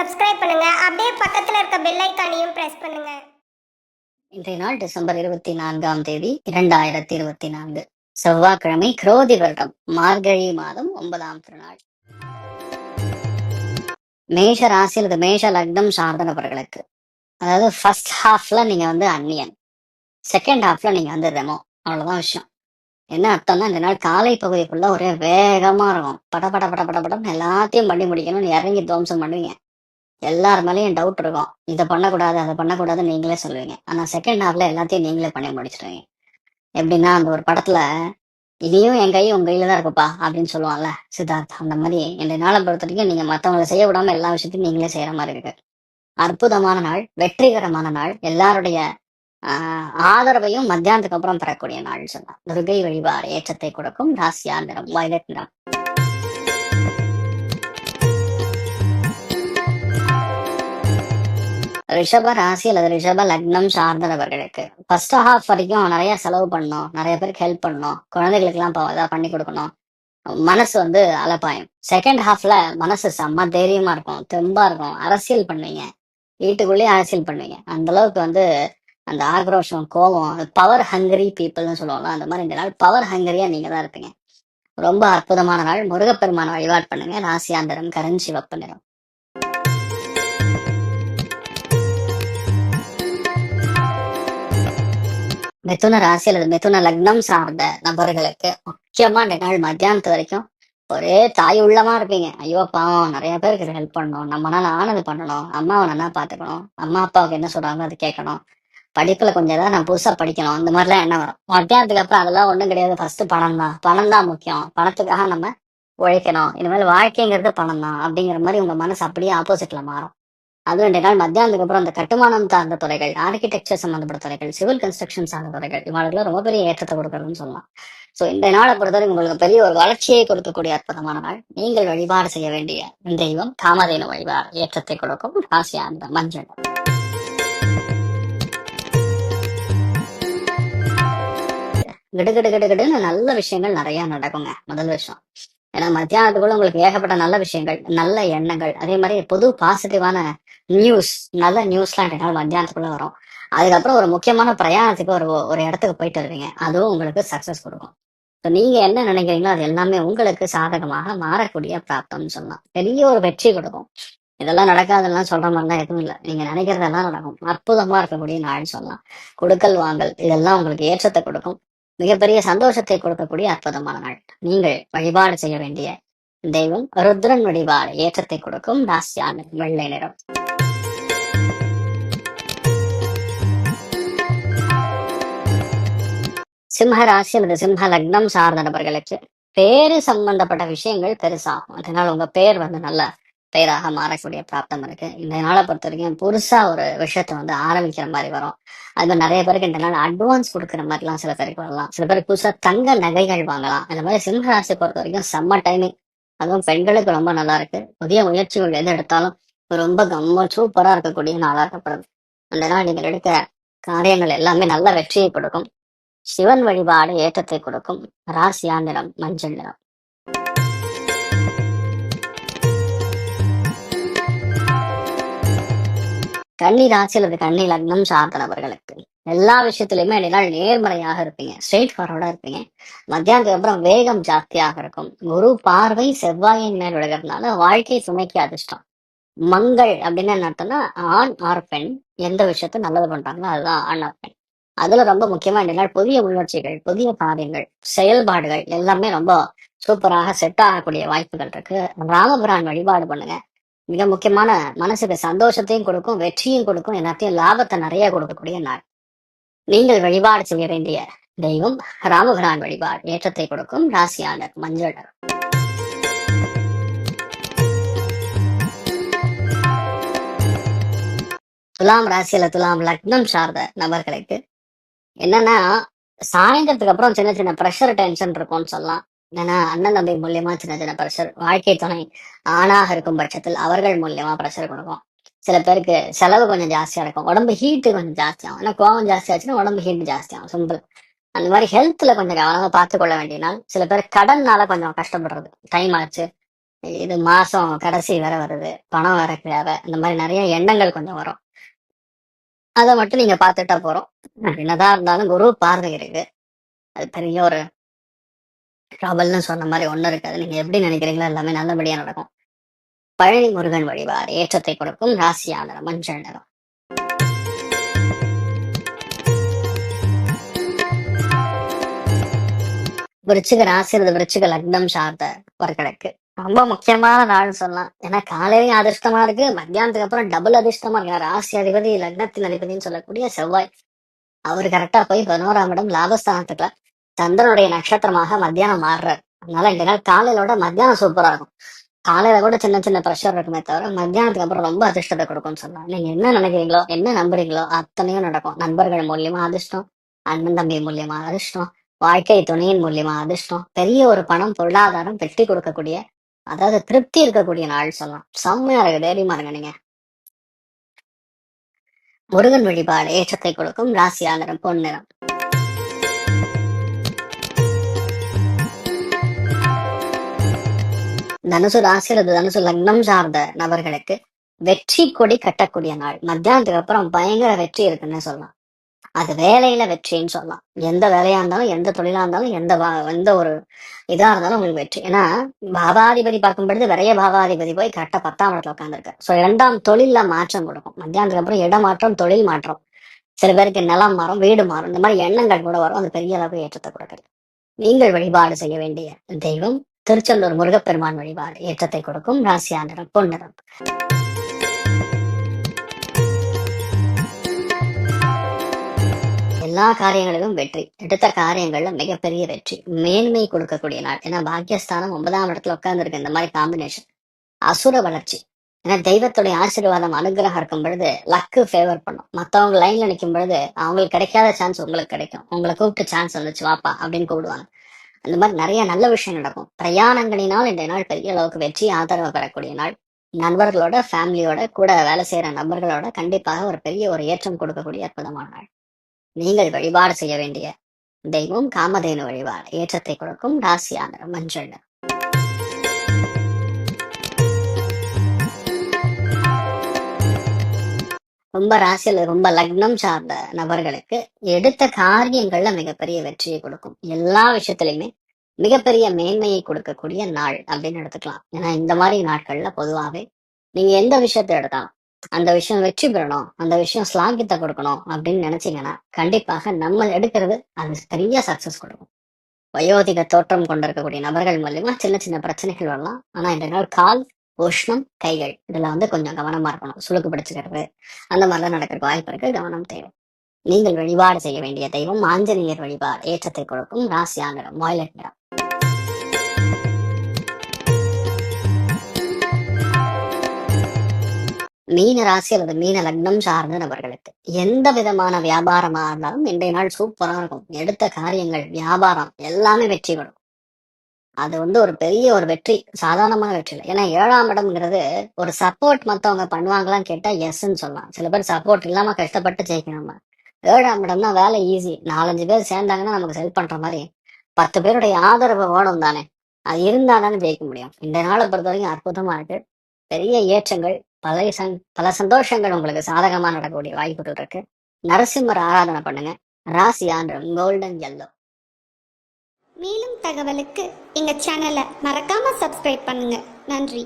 Subscribe பண்ணுங்க. அப்படியே பக்கத்துல இருக்க பெல் ஐகானையும் பிரஸ் பண்ணுங்க. இன்றைய நாள் டிசம்பர் 24ஆம் தேதி 2024 செவ்வாய்க்கிழமை, குரோதி வருடம் மார்கழி மாதம் 9ஆம் திருநாள். மேஷ ராசி அல்லது மேஷ லக்னம் சார்ந்த நபர்களுக்கு, அதாவது ஃபர்ஸ்ட் ஹாஃப்ல நீங்க அந்நியன், செகண்ட் ஹாஃப்ல நீங்க ரெமோ. அவ்வளவுதான் விஷயம். என்ன அர்த்தம்னா, இந்த நாள் காலை பகுதி ஃபுல்லா ஒரே வேகமா இருக்கும். பட பட பட பட படம் எல்லாத்தையும் பண்ணி முடிக்கணும்னு இறங்கி துவம்சம் பண்ணுவீங்க. எல்லார் மேலேயும் டவுட் இருக்கும். இதை பண்ணக்கூடாது அதை பண்ணக்கூடாதுன்னு நீங்களே சொல்லுவீங்க. ஆனா செகண்ட் ஹாஃப்ல எல்லாத்தையும் நீங்களே பண்ணி முடிச்சிருவீங்க. எப்படின்னா, அந்த ஒரு படத்துல இனியும் என் கை உங்க கையில தான் இருக்குப்பா அப்படின்னு சொல்லுவான்ல சித்தார்த், அந்த மாதிரி இந்த நாளை பொறுத்த வரைக்கும் நீங்க மத்தவங்களை செய்ய விடாம எல்லா விஷயத்தையும் நீங்களே செய்யற மாதிரி இருக்கு. அற்புதமான நாள், வெற்றிகரமான நாள், எல்லாருடைய ஆதரவையும் மத்தியானத்துக்கு அப்புறம் பெறக்கூடிய நாள் சொல்லலாம். துர்கை வழிபாடு ஏற்றத்தை கொடுக்கும். ராசியா நிறம் வயலட் நிறம். ரிஷப ராசி அல்லது ரிஷப லக்னம் சார்ந்த நபர்களுக்கு ஃபர்ஸ்ட் ஹாஃப் வரைக்கும் நிறைய செலவு பண்ணணும், நிறைய பேருக்கு ஹெல்ப் பண்ணணும், குழந்தைகளுக்கு எல்லாம் ஏதாவது பண்ணி கொடுக்கணும், மனசு அலப்பாயும். செகண்ட் ஹாஃப்ல மனசு செம்ம தைரியமா இருக்கும், தெம்பா இருக்கும், அரசியல் பண்ணுவீங்க, வீட்டுக்குள்ளேயே அரசியல் பண்ணுவீங்க. அந்த அளவுக்கு அந்த ஆக்ரோஷம், கோபம், பவர் ஹங்கரி பீப்புள்னு சொல்லுவாங்க. அந்த மாதிரி இந்த நாள் பவர் ஹங்கரியா நீங்க தான் இருப்பீங்க. ரொம்ப அற்புதமான நாள். முருகப்பெருமான வழிபாடு பண்ணுங்க. ராசியாந்தரம் கரஞ்சிவப்பு நிறம். மிதுன ராசி அல்லது மிதுன லக்னம் சார்ந்த நபர்களுக்கு முக்கியமா இந்த நாள் மத்தியானத்து வரைக்கும் ஒரே தாய் உள்ளமா இருப்பீங்க. ஐயோ பாவம், நிறைய பேருக்கு ஹெல்ப் பண்ணணும், நம்மளால ஆனது பண்ணணும், அம்மாவை நல்லா பாத்துக்கணும், அம்மா அப்பாவுக்கு என்ன சொல்றாங்க அது கேட்கணும், படிப்புல கொஞ்சம் ஏதாவது நான் புதுசா படிக்கணும், இந்த மாதிரிலாம் என்ன வரும். மத்தியானத்துக்கு அப்புறம் அதெல்லாம் ஒண்ணும் கிடையாது. ஃபர்ஸ்ட் பணம் தான், பணம் தான் முக்கியம், பணத்துக்காக நம்ம உழைக்கணும், இனிமேல் வாழ்க்கைங்கிறது பணம் தான் அப்படிங்கிற மாதிரி உங்க மனசு அப்படியே ஆப்போசிட்ல மாறும். அதுவும் இந்த நாள் மத்தியானத்துக்கு அப்புறம் அந்த கட்டுமானம் சார்ந்த துறைகள், ஆர்கிடெக்சர் சம்பந்தப்பட்ட துறைகள், சிவில் கன்ஸ்ட்ரக்ஷன் சார்ந்த துறைகள், இவங்களுக்குலாம் ரொம்ப பெரிய ஏற்றத்தை கொடுக்கறதுன்னு சொல்லலாம். ஸோ இந்த நாளை பொறுத்தவரை உங்களுக்கு பெரிய ஒரு வளர்ச்சியை கொடுக்கக்கூடிய அற்புதமான நாள். நீங்கள் வழிபாடு செய்ய வேண்டிய தெய்வம் காமதேனு வழிபாடு ஏற்றத்தை கொடுக்கும். ராசியா அந்த மஞ்சள். கிடுகிடுன்னு நல்ல விஷயங்கள் நிறைய நடக்குங்க முதல் விஷயம். ஏன்னா மத்தியானத்துக்குள்ள உங்களுக்கு ஏகப்பட்ட நல்ல விஷயங்கள், நல்ல எண்ணங்கள், அதே மாதிரி பொது பாசிட்டிவான நியூஸ், நல்ல நியூஸ்லாம் என்னால் மத்தியானத்துக்குள்ள வரும். அதுக்கப்புறம் ஒரு முக்கியமான பிரயாணத்துக்கு ஒரு இடத்துக்கு போயிட்டு வருவீங்க. அதுவும் உங்களுக்கு சக்சஸ் கொடுக்கும். ஸோ நீங்க என்ன நினைக்கிறீங்களோ அது எல்லாமே உங்களுக்கு சாதகமாக மாறக்கூடிய பிராப்தம்னு சொல்லலாம். பெரிய ஒரு வெற்றி கொடுக்கும். இதெல்லாம் நடக்காதெல்லாம் சொல்ற மாதிரிலாம் எதுவும் இல்லை. நீங்க நினைக்கிறதெல்லாம் நடக்கும். அற்புதமா இருக்கக்கூடிய நாள்னு சொல்லலாம். கொடுக்கல் வாங்கல் இதெல்லாம் உங்களுக்கு ஏற்றத்தை கொடுக்கும். மிகப்பெரிய சந்தோஷத்தை கொடுக்கக்கூடிய அற்புதமான நாள். நீங்கள் வழிபாடு செய்ய வேண்டிய தெய்வம் ருத்ரன் வழிபாடு ஏற்றத்தை கொடுக்கும். ராசியான வெள்ளை நிறம். சிம்ம ராசி அல்லது சிம்ம லக்னம் சார்ந்த நபர்களுக்கு பேரு சம்பந்தப்பட்ட விஷயங்கள் பெருசாகும். அதனால உங்க பேர் நல்ல பெயராக மாறக்கூடிய பிராப்தம் இருக்கு. இந்த நாளை பொறுத்த வரைக்கும் புதுசா ஒரு விஷயத்த ஆரம்பிக்கிற மாதிரி வரும். அது மாதிரி நிறைய பேருக்கு இந்த நாள் அட்வான்ஸ் கொடுக்குற மாதிரிலாம் சில பேருக்கு வரலாம். சில பேருக்கு புதுசா தங்க நகைகள் வாங்கலாம். அந்த மாதிரி சிம்ம ராசியை பொறுத்த வரைக்கும் செம்ம டைமிங். அதுவும் பெண்களுக்கு ரொம்ப நல்லா இருக்கு. புதிய முயற்சிகள் எது எடுத்தாலும் ரொம்ப சூப்பரா இருக்கக்கூடிய நாளா இருக்கப்படுது. அந்த நாள் நீங்கள் எடுக்கிற காரியங்கள் எல்லாமே நல்ல வெற்றியை கொடுக்கும். சிவன் வழிபாடு ஏற்றத்தை கொடுக்கும். ராசியா நிறம் மஞ்சள் நிறம். கன்னி ராசி அல்லது கன்னி லக்னம் சார்ந்த நபர்களுக்கு எல்லா விஷயத்திலுமே நாள் நேர்மறையாக இருப்பீங்க, ஸ்ட்ரெயிட் ஃபார்வர்டா இருப்பீங்க. மத்தியானத்துக்கு அப்புறம் வேகம் ஜாஸ்தியாக இருக்கும். குரு பார்வை செவ்வாயின் மேல் விழுகிறதுனால வாழ்க்கை துணைக்கு அதிர்ஷ்டம். மங்கள் அப்படின்னு என்ன அர்த்தம்னா, ஆண் ஆர் பெண் எந்த விஷயத்த நல்லது பண்றாங்களோ அதுதான் ஆண் ஆர் பெண். அதுல ரொம்ப முக்கியமா இந்த நாள் புதிய முயற்சிகள், புதிய காரியங்கள், செயல்பாடுகள் எல்லாமே ரொம்ப சூப்பராக செட் ஆகக்கூடிய வாய்ப்புகள் இருக்கு. ராமபிரான் வழிபாடு பண்ணுங்க. மிக முக்கியமான மனசுக்கு சந்தோஷத்தையும் கொடுக்கும், வெற்றியும் கொடுக்கும், எல்லாத்தையும் லாபத்தை நிறைய கொடுக்கக்கூடிய நாள். நீங்கள் வழிபாடு செய்ய வேண்டிய தெய்வம் ராமபிரான் வழிபாடு ஏற்றத்தை கொடுக்கும். ராசியாளர் மஞ்சள். துலாம் ராசியில துலாம் லக்னம் சார்ந்த நபர்களுக்கு என்னன்னா, சாயந்தரத்துக்கு அப்புறம் சின்ன சின்ன ப்ரெஷர் டென்ஷன் இருக்கும்னு சொல்லலாம். ஏன்னா அண்ணன் தம்பி மூலியமா சின்ன சின்ன ப்ரெஷர், வாழ்க்கை துணை ஆணாக இருக்கும் பட்சத்தில் அவர்கள் மூலியமா ப்ரெஷர் கொடுக்கும். சில பேருக்கு செலவு கொஞ்சம் ஜாஸ்தியா இருக்கும், உடம்பு ஹீட்டு கொஞ்சம் ஜாஸ்தியாகும். ஏன்னா கோவம் ஜாஸ்தி ஆச்சுன்னா உடம்பு ஹீட் ஜாஸ்தியாகும், சிம்பிள். அந்த மாதிரி ஹெல்த்ல கொஞ்சம் கவனமா பார்த்து கொள்ள வேண்டிய நாள். சில பேர் கடன்னால கொஞ்சம் கஷ்டப்படுறது, டைம் ஆச்சு இது மாசம் கடைசி வேற வருது, பணம் வேற தேவை, இந்த மாதிரி நிறைய எண்ணங்கள் கொஞ்சம் வரும். அதை மட்டும் நீங்க பார்த்துட்டா போறோம். என்னதான் இருந்தாலும் குரு பார்வை இருக்கு, அது பெரிய ஒரு ட்ரபல்னு சொன்ன மாதிரி ஒண்ணு இருக்காது. நீங்க எப்படி நினைக்கிறீங்களோ எல்லாமே நல்லபடியா நடக்கும். பழனி முருகன் வழிபாடு ஏற்றத்தை கொடுக்கும். ராசியான மஞ்சள் நிறம். விருச்சிக ராசி அல்லது விருச்சிக லக்னம் சார்ந்தவர்களுக்கு ரொம்ப முக்கியமான நாள்னு சொல்லலாம். ஏன்னா காலையிலயும் அதிர்ஷ்டமா இருக்கு, மத்தியானத்துக்கு அப்புறம் டபுள் அதிர்ஷ்டமா இருக்கு. ராசி அதிபதி லக்னத்தின் அதிபதினு சொல்லக்கூடிய செவ்வாய், அவர் கரெக்டா போய் 11ஆம் இடம் லாபஸ்தானத்துக்குள்ள சந்திரனுடைய நட்சத்திரமாக மத்தியானம் மாறுறாரு. அதனால இந்த நாள் காலையிலோட மத்தியானம் சூப்பரா இருக்கும். காலையில கூட சின்ன சின்ன ப்ரெஷர் இருக்குமே தவிர மத்தியானத்துக்கு அப்புறம் ரொம்ப அதிர்ஷ்டத்தை கொடுக்கும்னு சொல்லலாம். நீங்க என்ன நினைக்கிறீங்களோ, என்ன நம்புறீங்களோ அத்தனையும் நடக்கும். நண்பர்கள் மூலியமா அதிர்ஷ்டம், அண்ணன் தம்பி மூலியமா அதிர்ஷ்டம், வாழ்க்கை துணையின் மூலியமா அதிர்ஷ்டம், பெரிய ஒரு பணம் பொருளாதாரம் வெற்றி கொடுக்கக்கூடிய, அதாவது திருப்தி இருக்கக்கூடிய நாள் சொல்லலாம். செம்மையா இருக்கு, தைரியமா இருங்க நீங்க. முருகன் வழிபாடு ஏற்றத்தை கொடுக்கும். ராசியா நிறம் பொன்னிறம். தனுசு ராசி அல்லது தனுசு லக்னம் சார்ந்த நபர்களுக்கு வெற்றி கொடி கட்டக்கூடிய நாள். மத்தியானத்துக்கு அப்புறம் பயங்கர வெற்றி இருக்குன்னு சொல்லலாம். அது வேலையில வெற்றின்னு சொல்லலாம். எந்த வேலையா இருந்தாலும், எந்த தொழிலா இருந்தாலும், எந்த ஒரு இதா இருந்தாலும் உங்களுக்கு வெற்றி. ஏன்னா பாவாதிபதி பார்க்கும் பொழுது விரைய பாவாதிபதி போய் கரெக்டா 10ஆம் இடத்துல உட்காந்துருக்கு. ஸோ 2ஆம் தொழில மாற்றம் கொடுக்கும். மத்தியானத்துக்கு அப்புறம் இட மாற்றம், தொழில் மாற்றம், சில பேருக்கு நிலம் மாறும், வீடு மாறும், இந்த மாதிரி எண்ணங்கள் கூட வரும். அது பெரிய அளவு ஏற்றத்தை கொடுக்குது. நீங்கள் வழிபாடு செய்ய வேண்டிய தெய்வம் திருச்செந்தூர் முருகப்பெருமான் வழிபாடு ஏற்றத்தை கொடுக்கும். ராசியா நிறம் பொன்னிறம். எல்லா காரியங்களிலும் வெற்றி, எடுத்த காரியங்கள்ல மிகப்பெரிய வெற்றி, மேன்மை கொடுக்கக்கூடிய நாள். ஏன்னா பாக்கியஸ்தானம் 9ஆம் இடத்துல உட்கார்ந்து இருக்கு. இந்த மாதிரி காம்பினேஷன் அசுர வளர்ச்சி. ஏன்னா தெய்வத்துடைய ஆசீர்வாதம் அனுகிரகம் இருக்கும் பொழுது லக்கு ஃபேவர் பண்ணும். மத்தவங்க லைன்ல நிற்கும் பொழுது அவங்களுக்கு கிடைக்காத சான்ஸ் உங்களுக்கு கிடைக்கும். உங்களை கூப்பிட்டு சான்ஸ் வந்துச்சு வாப்பா அப்படின்னு கூப்பிடுவாங்க. அந்த மாதிரி நிறைய நல்ல விஷயம் நடக்கும். பிரயாணங்களினால் இந்த நாள் பெரிய அளவுக்கு வெற்றி, ஆதரவு பெறக்கூடிய நாள். நண்பர்களோட, ஃபேமிலியோட, கூட வேலை செய்யற நபர்களோட கண்டிப்பாக ஒரு பெரிய ஒரு ஏற்றம் கொடுக்கக்கூடிய அற்புதமான நாள். நீங்கள் வழிபாடு செய்ய வேண்டிய தெய்வம் காமதேனு வழிபாடு ஏற்றத்தை கொடுக்கும். ராசியான மஞ்சள். ரொம்ப ராசியில ரொம்ப லக்னம் சார்ந்த நபர்களுக்கு எடுத்த காரியங்கள்ல மிகப்பெரிய வெற்றியை கொடுக்கும். எல்லா விஷயத்திலையுமே மிகப்பெரிய மேன்மையை கொடுக்கக்கூடிய நாள் அப்படின்னு எடுத்துக்கலாம். ஏன்னா இந்த மாதிரி நாட்கள்ல பொதுவாகவே நீங்க எந்த விஷயத்த எடுத்தாலும் அந்த விஷயம் வெற்றி பெறணும், அந்த விஷயம் ஸ்லாகியத்தை கொடுக்கணும் அப்படின்னு நினைச்சீங்கன்னா கண்டிப்பாக நம்ம எடுக்கிறது அது பெரிய சக்சஸ் கொடுக்கும். வயோதிக தோற்றம் கொண்டிருக்கக்கூடிய நபர்கள் மூலியமா சின்ன சின்ன பிரச்சனைகள் வரலாம். ஆனா இந்த நாள் கால், உஷ்ணம், கைகள் இதுல கொஞ்சம் கவனமா இருக்கணும். சுளுக்கு பிடிச்சுக்கிறது அந்த மாதிரிலாம் நடக்கிறதுக்கு வாய்ப்பு இருக்கு, கவனம் தேவை. நீங்கள் வழிபாடு செய்ய வேண்டிய தெய்வம் ஆஞ்சநேயர் வழிபாடு ஏற்றத்தை கொடுக்கும். ராசியா நிறம் வயலட் நிறம். மீன ராசி அல்லது மீன லக்னம் சார்ந்த நபர்களுக்கு எந்த விதமான வியாபாரமா இருந்தாலும் இன்றைய நாள் சூப்பரா இருக்கும். எடுத்த காரியங்கள், வியாபாரம் எல்லாமே வெற்றி கொடுக்கும். அது ஒரு பெரிய ஒரு வெற்றி, சாதாரணமான வெற்றி இல்லை. ஏன்னா 7ஆம் இடம்ங்கிறது ஒரு சப்போர்ட் மத்தவங்க பண்ணுவாங்களான்னு கேட்டா எஸ்ன்னு சொல்லலாம். சில பேர் சப்போர்ட் இல்லாம கஷ்டப்பட்டு ஜெயிக்கணும். 7ஆம் இடம்னா வேலை ஈஸி. 4-5 பேர் சேர்ந்தாங்கன்னா நமக்கு ஹெல்ப் பண்ற மாதிரி 10 பேருடைய ஆதரவு வேணும் தானே, அது இருந்தா தானே ஜெயிக்க முடியும். இந்த நாளை பொறுத்த வரைக்கும் அற்புதமா இருக்கு. பெரிய ஏற்றங்கள், பல சந்தோஷங்கள் உங்களுக்கு சாதகமா நடக்கக்கூடிய வாய்ப்புகள் இருக்கு. நரசிம்மர் ஆராதனை பண்ணுங்க. ராசியான்ற கோல்டன் எல்லோ. மேலும் தகவலுக்கு எங்க சேனலை மறக்காம சப்ஸ்கிரைப் பண்ணுங்க. நன்றி.